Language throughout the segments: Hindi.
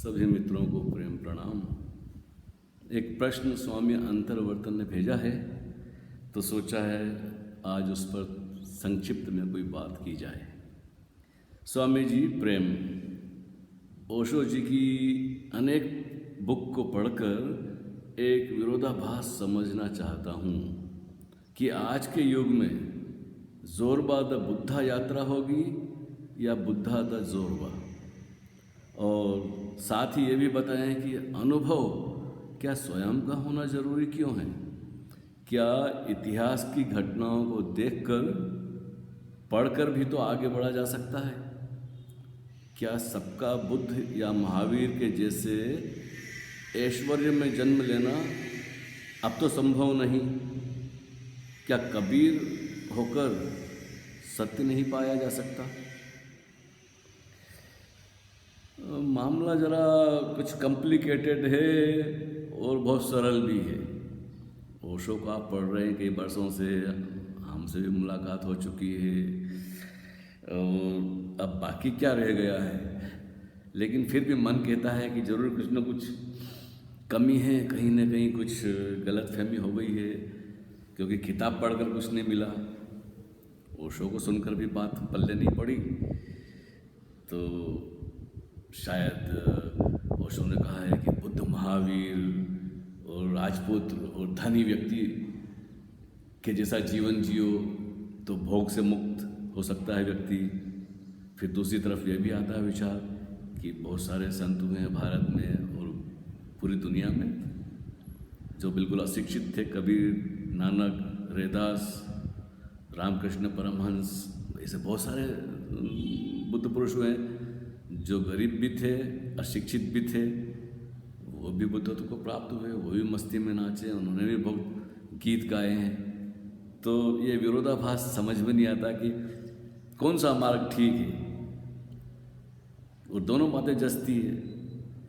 सभी मित्रों को प्रेम प्रणाम। एक प्रश्न स्वामी अंतर्वर्तन ने भेजा है, तो सोचा है आज उस पर संक्षिप्त में कोई बात की जाए। स्वामी जी प्रेम। ओशो जी की अनेक बुक को पढ़कर एक विरोधाभास समझना चाहता हूँ कि आज के युग में जोरबा द बुद्धा यात्रा होगी या बुद्धा द जोरबा, और साथ ही ये भी बताएं कि अनुभव क्या स्वयं का होना जरूरी क्यों है? क्या इतिहास की घटनाओं को देखकर पढ़कर भी तो आगे बढ़ा जा सकता है? क्या सबका बुद्ध या महावीर के जैसे ऐश्वर्य में जन्म लेना अब तो संभव नहीं? क्या कबीर होकर सत्य नहीं पाया जा सकता? मामला ज़रा कुछ कॉम्प्लिकेटेड है और बहुत सरल भी है। ओशो को आप पढ़ रहे हैं कई वर्षों से, हमसे भी मुलाकात हो चुकी है, और अब बाकी क्या रह गया है। लेकिन फिर भी मन कहता है कि ज़रूर कुछ न कुछ कमी है, कहीं न कहीं कुछ गलतफहमी हो गई है, क्योंकि किताब पढ़कर कुछ नहीं मिला, ओशो को सुनकर भी बात पल्ले नहीं पड़ी। तो शायद ओशो ने कहा है कि बुद्ध, महावीर और राजपूत और धनी व्यक्ति के जैसा जीवन जियो तो भोग से मुक्त हो सकता है व्यक्ति। फिर दूसरी तरफ ये भी आता है विचार कि बहुत सारे संत हुए हैं भारत में और पूरी दुनिया में जो बिल्कुल अशिक्षित थे, कबीर, नानक, रैदास, रामकृष्ण परमहंस, ऐसे बहुत सारे बुद्ध पुरुष हुए हैं जो गरीब भी थे, अशिक्षित भी थे, वो भी बुद्धत्व को प्राप्त हुए, वो भी मस्ती में नाचे, उन्होंने भी बहुत गीत गाए हैं। तो ये विरोधाभास समझ में नहीं आता कि कौन सा मार्ग ठीक है, और दोनों बातें जस्ती है।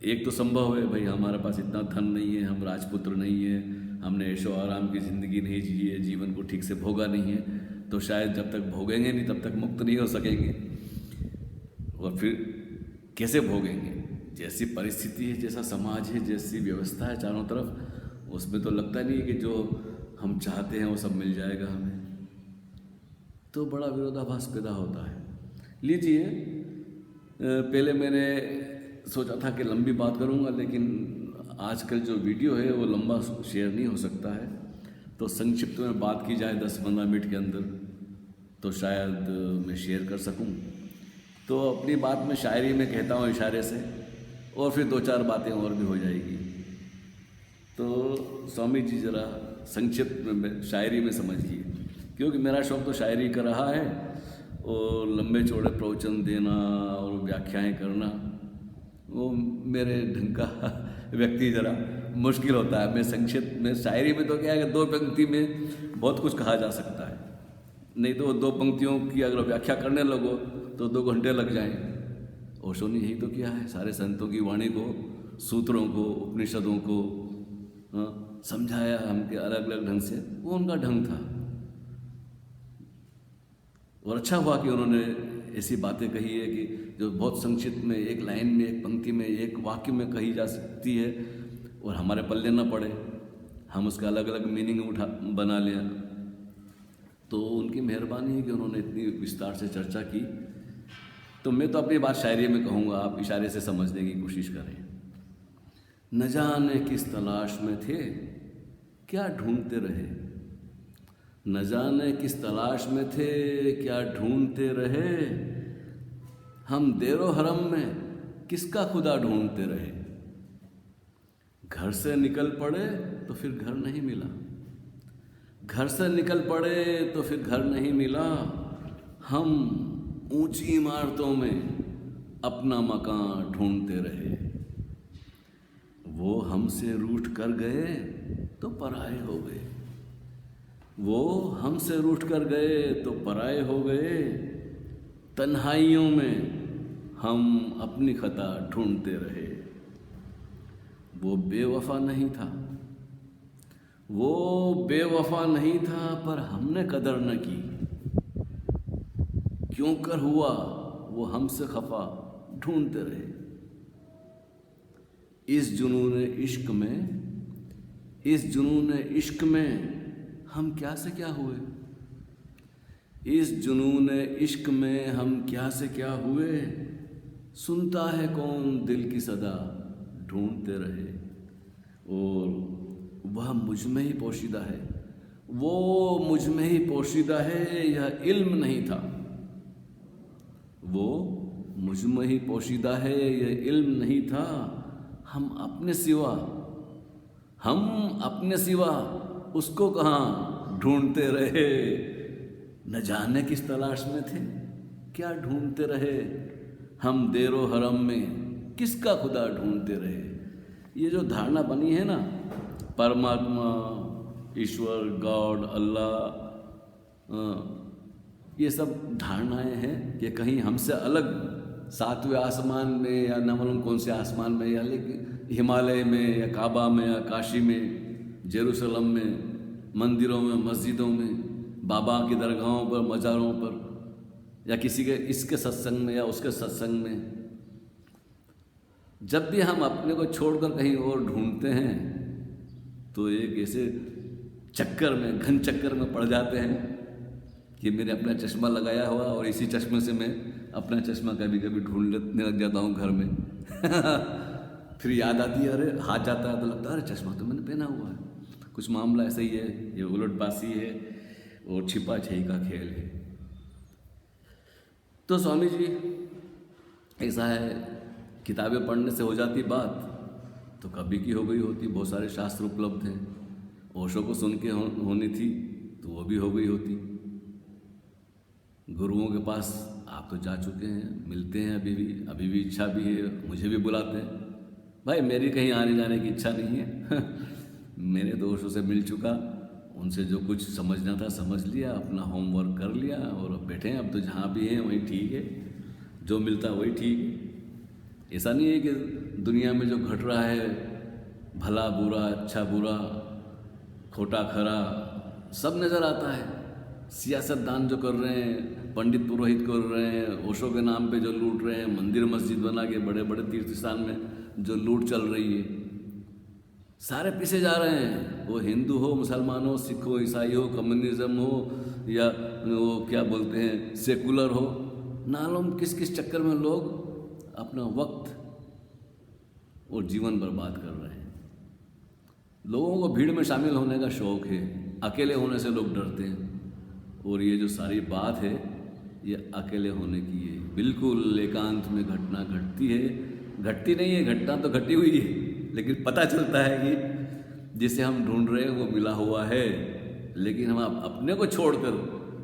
एक तो संभव है, भाई हमारे पास इतना धन नहीं है, हम राजपुत्र नहीं है, हमने ऐशो आराम की ज़िंदगी नहीं जी है, जीवन को ठीक से भोगा नहीं है, तो शायद जब तक भोगेंगे नहीं तब तक मुक्त नहीं हो सकेंगे। और फिर कैसे भोगेंगे? जैसी परिस्थिति है, जैसा समाज है, जैसी व्यवस्था है चारों तरफ, उसमें तो लगता नहीं है कि जो हम चाहते हैं वो सब मिल जाएगा हमें। तो बड़ा विरोधाभास पैदा होता है। लीजिए, पहले मैंने सोचा था कि लंबी बात करूंगा, लेकिन आजकल जो वीडियो है वो लंबा शेयर नहीं हो सकता है, तो संक्षिप्त में बात की जाए 10-15 मिनट के अंदर तो शायद मैं शेयर कर सकूं। तो अपनी बात में शायरी में कहता हूँ इशारे से, और फिर 2-4 बातें और भी हो जाएगी। तो स्वामी जी ज़रा संक्षिप्त में शायरी में समझिए, क्योंकि मेरा शौक़ तो शायरी का रहा है, और लंबे चौड़े प्रवचन देना और व्याख्याएं करना वो मेरे ढंग का व्यक्ति ज़रा मुश्किल होता है। मैं संक्षिप्त में शायरी में तो क्या है कि 2 पंक्ति में बहुत कुछ कहा जा सकता है, नहीं तो 2 पंक्तियों की अगर व्याख्या करने लगो तो 2 घंटे लग जाएं। ओशो ने यही तो किया है, सारे संतों की वाणी को, सूत्रों को, उपनिषदों को समझाया हमके अलग अलग ढंग से। वो उनका ढंग था, और अच्छा हुआ कि उन्होंने ऐसी बातें कही है कि जो बहुत संक्षिप्त में, एक लाइन में, एक पंक्ति में, एक वाक्य में कही जा सकती है, और हमारे पल्ले न पड़े, हम उसका अलग अलग मीनिंग बना लें। तो उनकी मेहरबानी है कि उन्होंने इतनी विस्तार से चर्चा की। तो मैं तो अपनी बात शायरी में कहूँगा, आप इशारे से समझने की कोशिश करें। न जाने किस तलाश में थे, क्या ढूंढते रहे। न जाने किस तलाश में थे, क्या ढूंढते रहे। हम देरो हरम में किसका खुदा ढूंढते रहे। घर से निकल पड़े तो फिर घर नहीं मिला, घर से निकल पड़े तो फिर घर नहीं मिला। हम ऊंची इमारतों में अपना मकान ढूंढते रहे। वो हमसे रूठ कर गए तो पराए हो गए, वो हमसे रूठ कर गए तो पराए हो गए। तन्हाइयों में हम अपनी खता ढूंढते रहे। वो बेवफा नहीं था, वो बेवफा नहीं था, पर हमने कदर न की। क्यों कर हुआ वो हमसे खफा ढूंढते रहे। इस जुनून इश्क में हम क्या से क्या हुए, इस जुनून इश्क में हम क्या से क्या हुए, सुनता है कौन दिल की सदा ढूंढते रहे। और वह मुझ में ही पोशीदा है, वो मुझ में ही पोशीदा है, यह इल्म नहीं था। वो मुझ में ही पोशीदा है, यह इल्म नहीं था। हम अपने सिवा उसको कहाँ ढूंढते रहे। न जाने किस तलाश में थे, क्या ढूंढते रहे। हम देरो हरम में किसका खुदा ढूंढते रहे। ये जो धारणा बनी है ना, परमात्मा, ईश्वर, गॉड, अल्लाह, ये सब धारणाएं हैं कि कहीं हमसे अलग 7वें आसमान में या न मालूम कौन से आसमान में, या लेकिन हिमालय में या काबा में या काशी में, जेरूसलम में, मंदिरों में, मस्जिदों में, बाबा की दरगाहों पर, मज़ारों पर, या किसी के इसके सत्संग में या उसके सत्संग में, जब भी हम अपने को छोड़कर कहीं और ढूंढते हैं तो एक ऐसे चक्कर में, घन चक्कर में पड़ जाते हैं कि मैंने अपना चश्मा लगाया हुआ और इसी चश्मे से मैं अपना चश्मा कभी कभी ढूंढने लग जाता हूँ घर में। फिर याद आती है, अरे हाथ जाता है तो लगता है अरे चश्मा तो मैंने पहना हुआ है। कुछ मामला ऐसा ही है, ये उलटबासी है और छिपा छही का खेल है। तो स्वामी जी ऐसा है, किताबें पढ़ने से हो जाती बात तो कभी की हो गई होती। बहुत सारे शास्त्र उपलब्ध हैं, ओशो को सुन के होनी थी तो वो भी हो गई होती। गुरुओं के पास आप तो जा चुके हैं, मिलते हैं अभी भी इच्छा भी है, मुझे भी बुलाते हैं। भाई मेरी कहीं आने जाने की इच्छा नहीं है। मेरे दोस्तों से मिल चुका, उनसे जो कुछ समझना था समझ लिया, अपना होमवर्क कर लिया और अब बैठे हैं। अब तो जहाँ भी हैं वहीं ठीक है, जो मिलता है वही ठीक है। ऐसा नहीं है कि दुनिया में जो घट रहा है, भला बुरा, अच्छा बुरा, खोटा खरा, सब नज़र आता है। सियासतदान जो कर रहे हैं, पंडित पुरोहित कर रहे हैं, ओशो के नाम पे जो लूट रहे हैं, मंदिर मस्जिद बना के बड़े बड़े तीर्थ स्थान में जो लूट चल रही है, सारे पीछे जा रहे हैं। वो हिंदू हो, मुसलमान हो, सिख हो, ईसाई हो, कम्युनिज्म हो, या वो क्या बोलते हैं सेकुलर हो, नालूम किस किस चक्कर में लोग अपना वक्त और जीवन बर्बाद कर रहे हैं। लोगों को भीड़ में शामिल होने का शौक़ है, अकेले होने से लोग डरते हैं। और ये जो सारी बात है ये अकेले होने की है। बिल्कुल एकांत में घटना घटती है, घटती नहीं है, घटना तो घटी हुई है, लेकिन पता चलता है कि जिसे हम ढूंढ रहे हैं वो मिला हुआ है। लेकिन हम अपने को छोड़कर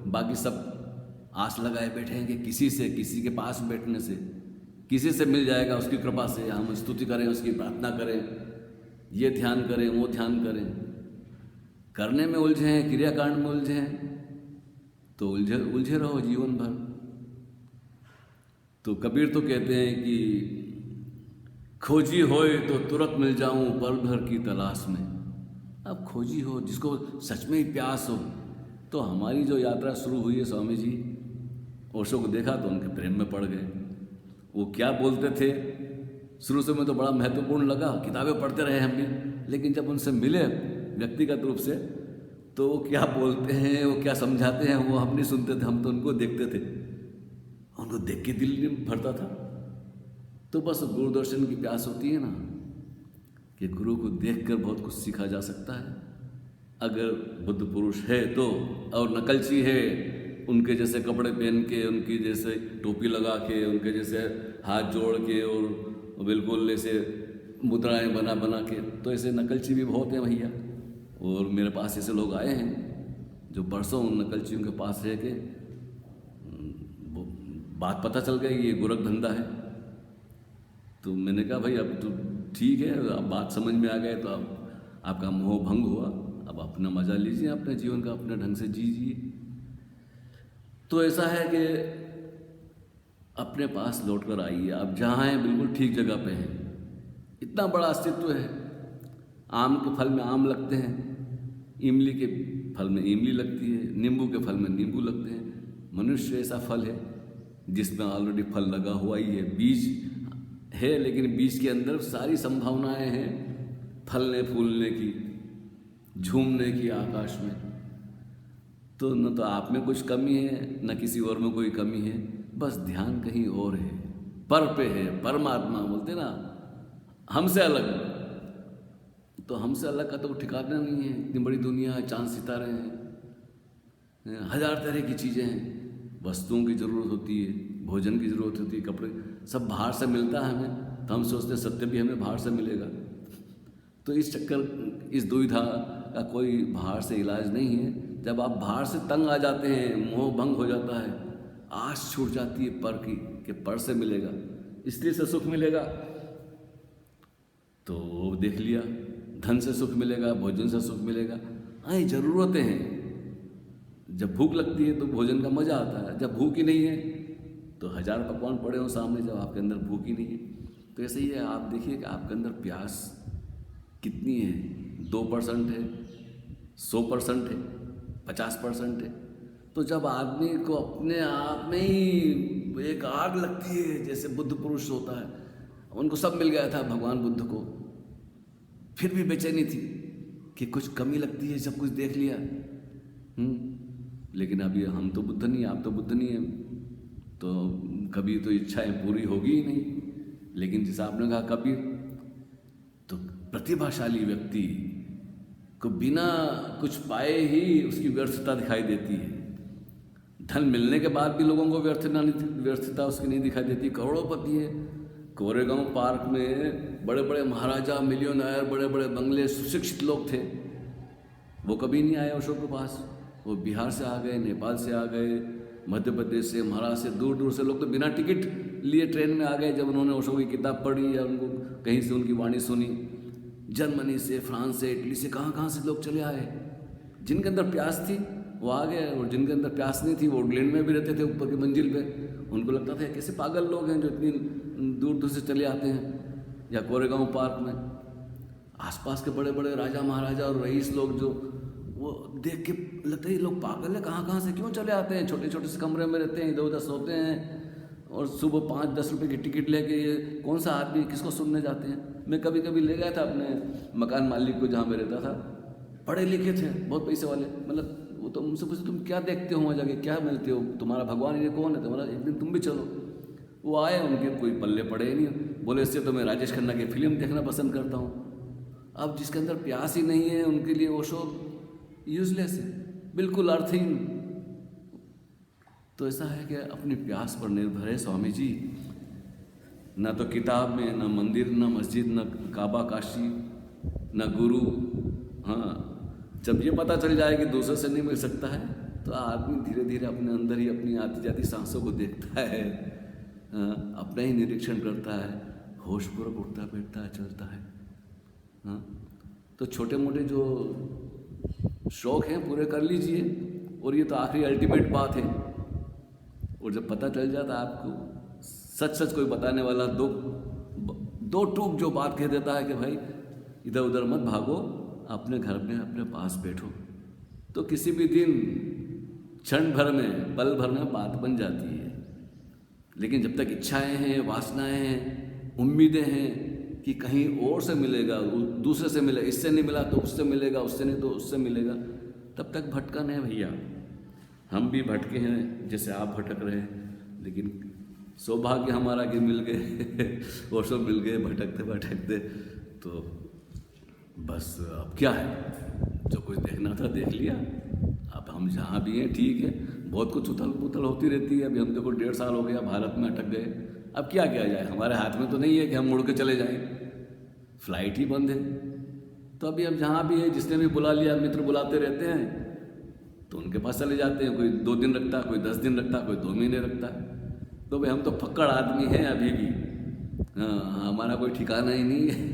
बाकी सब आस लगाए बैठे हैं कि किसी के पास बैठने से, किसी से मिल जाएगा, उसकी कृपा से हम स्तुति करें, उसकी प्रार्थना करें, ये ध्यान करें, वो ध्यान करें। करने में उलझे हैं, क्रियाकांड में उलझे हैं तो उलझे रहो जीवन भर। तो कबीर तो कहते हैं कि खोजी होए तो तुरंत मिल जाऊं पल भर की तलाश में। अब खोजी हो, जिसको सच में ही प्यास हो, तो हमारी जो यात्रा शुरू हुई है, स्वामी जी ओशो को देखा तो उनके प्रेम में पड़ गए। वो क्या बोलते थे शुरू से मैं तो बड़ा महत्वपूर्ण लगा, किताबें पढ़ते रहे हम भी, लेकिन जब उनसे मिले व्यक्तिगत रूप से तो वो क्या बोलते हैं, वो क्या समझाते हैं, वो हम नहीं सुनते थे, हम तो उनको देखते थे। उनको देख के दिल नहीं भरता था। तो बस गुरुदर्शन की प्यास होती है ना, कि गुरु को देखकर बहुत कुछ सीखा जा सकता है अगर बुद्ध पुरुष है तो। और नकलची है, उनके जैसे कपड़े पहन के, उनकी जैसे टोपी लगा के, उनके जैसे हाथ जोड़ के और बिल्कुल ऐसे मुद्राएं बना बना के, तो ऐसे नकलची भी बहुत हैं भैया। और मेरे पास ऐसे लोग आए हैं जो परसों उन नकलचियों के पास रह के बात पता चल गई ये गोरख धंधा है। तो मैंने कहा भाई अब तो ठीक है, अब बात समझ में आ गए तो अब आपका मोह भंग हुआ, अब अपना मज़ा लीजिए, अपने जीवन का अपने ढंग से जीजिए। तो ऐसा है कि अपने पास लौट कर आइए। आप जहाँ हैं बिल्कुल ठीक जगह पे हैं। इतना बड़ा अस्तित्व है। आम के फल में आम लगते हैं, इमली के फल में इमली लगती है, नींबू के फल में नींबू लगते हैं। मनुष्य ऐसा फल है जिसमें ऑलरेडी फल लगा हुआ ही है। बीज है, लेकिन बीज के अंदर सारी संभावनाएं हैं फलने फूलने की, झूमने की आकाश में। तो न तो आप में कुछ कमी है, न किसी और में कोई कमी है, बस ध्यान कहीं और है, पर पे है। परमात्मा बोलते ना, हमसे अलग। तो हमसे अलग का तो ठिकाना नहीं है। इतनी बड़ी दुनिया है, चांद सितारे हैं, हजार तरह की चीज़ें हैं, वस्तुओं की ज़रूरत होती है, भोजन की ज़रूरत होती है, कपड़े सब बाहर से मिलता है हमें। तो हम सोचते हैं सत्य भी हमें बाहर से मिलेगा। तो इस चक्कर, इस दुविधा का कोई बाहर से इलाज नहीं है। जब आप बाहर से तंग आ जाते हैं, मोह भंग हो जाता है, आस छूट जाती है पर की कि पर से मिलेगा, स्त्री से सुख मिलेगा, तो वो देख लिया, धन से सुख मिलेगा, भोजन से सुख मिलेगा। हाँ, ज़रूरतें हैं। जब भूख लगती है तो भोजन का मज़ा आता है, जब भूख ही नहीं है तो हजार पकवान पड़े हो सामने, जब आपके अंदर भूख ही नहीं है। तो ऐसे ही है, आप देखिए कि आपके अंदर प्यास कितनी है, 2% है, 100% है, 50% है। तो जब आदमी को अपने आप में ही एक आग लगती है, जैसे बुद्ध पुरुष होता है, उनको सब मिल गया था भगवान बुद्ध को, फिर भी बेचैनी थी कि कुछ कमी लगती है, सब कुछ देख लिया। लेकिन अभी हम तो बुद्ध नहीं, आप तो बुद्ध नहीं है, तो कभी तो इच्छाएं पूरी होगी ही नहीं। लेकिन जैसा आपने कहा कबीर, तो प्रतिभाशाली व्यक्ति को बिना कुछ पाए ही उसकी व्यर्थता दिखाई देती है। धन मिलने के बाद भी लोगों को व्यर्थता उसकी नहीं दिखाई देती। करोड़पति है, कोरेगांव पार्क में बड़े बड़े महाराजा, मिलियनर, बड़े बड़े बंगले, सुशिक्षित लोग थे, वो कभी नहीं आए ओशो के पास। वो बिहार से आ गए, नेपाल से आ गए, मध्य प्रदेश से, महाराष्ट्र से, दूर दूर से लोग तो बिना टिकट लिए ट्रेन में आ गए जब उन्होंने ओशो की किताब पढ़ी या उनको कहीं से उनकी वाणी सुनी। जर्मनी से, फ्रांस से, इटली से, कहाँ से लोग चले आए। जिनके अंदर प्यास थी वो आ गए, और जिनके अंदर प्यास नहीं थी वो ग्लेन में भी रहते थे, ऊपर की मंजिल पे। उनको लगता था कैसे पागल लोग हैं जो इतनी दूर दूर से चले आते हैं। या कोरेगांव पार्क में आसपास के बड़े बड़े राजा महाराजा और रईस लोग, जो वो देख के लगता है ये लोग पागल है, कहाँ से क्यों चले आते हैं, छोटे छोटे से कमरे में रहते हैं, इधर उधर सोते हैं, और सुबह 5-10 रुपये की टिकट लेके ये कौन सा आदमी किसको सुनने जाते हैं। मैं कभी कभी ले गया था अपने मकान मालिक को जहाँ मैं रहता था, पढ़े लिखे थे, बहुत पैसे वाले, मतलब वो तो मुझसे पूछे तुम क्या देखते हो वहाँ जाके, क्या मिलते हो, तुम्हारा भगवान ये कौन है, तुम्हारा एक दिन तुम भी चलो। वो आए, उनके कोई पल्ले पड़े ही नहीं, बोले इससे तो मैं राजेश खन्ना की फिल्म देखना पसंद करता हूँ। अब जिसके अंदर प्यास ही नहीं है उनके लिए वो शो यूजलेस है, बिल्कुल अर्थहीन। तो ऐसा है कि अपनी प्यास पर निर्भर है स्वामी जी। न तो किताब में, न मंदिर, न मस्जिद, न काबा काशी, न गुरु। हाँ, जब ये पता चल जाए कि दूसरे से नहीं मिल सकता है तो आदमी धीरे धीरे अपने अंदर ही अपनी आती जाती सांसों को देखता है, अपना ही निरीक्षण करता है, होशपूर्वक उठता बैठता है, चलता है। हाँ, तो छोटे मोटे जो शौक हैं पूरे कर लीजिए, और ये तो आखिरी अल्टीमेट बात है। और जब पता चल जाता है आपको, सच कोई बताने वाला दो टूक जो बात कह देता है कि भाई इधर उधर मत भागो, अपने घर में अपने पास बैठो, तो किसी भी दिन क्षण भर में, पल भर में बात बन जाती है। लेकिन जब तक इच्छाएं हैं, वासनाएं हैं, उम्मीदें हैं कि कहीं और से मिलेगा, दूसरे से मिलेगा, इससे नहीं मिला तो उससे मिलेगा, उससे नहीं तो उससे मिलेगा, तब तक भटकन है भैया। हम भी भटके हैं जैसे आप भटक रहे हैं, लेकिन सौभाग्य हमारा कि मिल गए और सब मिल गए भटकते भटकते। तो बस अब क्या है, जो कुछ देखना था देख लिया। अब हम जहाँ भी हैं ठीक है, बहुत कुछ उथल पुथल होती रहती है। अभी हम देखो 1.5 साल हो गया भारत में अटक गए, अब क्या किया जाए, हमारे हाथ में तो नहीं है कि हम मुड़ के चले जाएं, फ्लाइट ही बंद है। तो अभी अब जहाँ भी है, जिसने भी बुला लिया, मित्र बुलाते रहते हैं तो उनके पास चले जाते हैं। कोई 2 दिन रखता है, कोई 10 दिन रखता है, कोई 2 महीने रखता है। तो भाई हम तो फक्कड़ आदमी हैं अभी भी, हाँ, हमारा कोई ठिकाना ही नहीं है,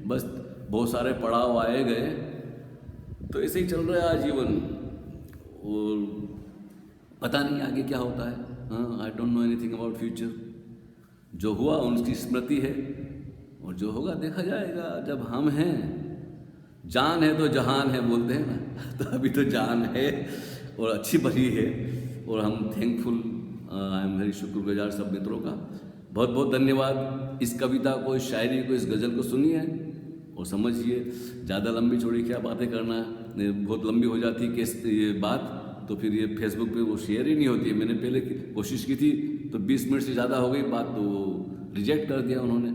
बस बहुत सारे पड़ाव आए गए, तो ऐसे ही चल रहा है जीवन। और पता नहीं आगे क्या होता है। हाँ, I don't know anything about future. जो हुआ उनकी स्मृति है, और जो होगा देखा जाएगा। जब हम हैं, जान है तो जहान है बोलते हैं ना, तो अभी तो जान है और अच्छी भली है, और हम थैंकफुल, आई एम वेरी शुक्रगुजार सब मित्रों का बहुत बहुत धन्यवाद। इस कविता को, इस शायरी को, इस गज़ल को सुनिए और समझिए। ज़्यादा लंबी चौड़ी क्या बातें करना, बहुत लंबी हो जाती है ये बात, तो फिर ये फेसबुक पे वो शेयर ही नहीं होती है। मैंने पहले कोशिश की थी तो 20 मिनट से ज़्यादा हो गई बात, तो वो रिजेक्ट कर दिया उन्होंने।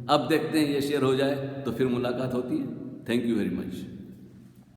अब देखते हैं ये शेयर हो जाए तो फिर मुलाकात होती है। Thank you very much.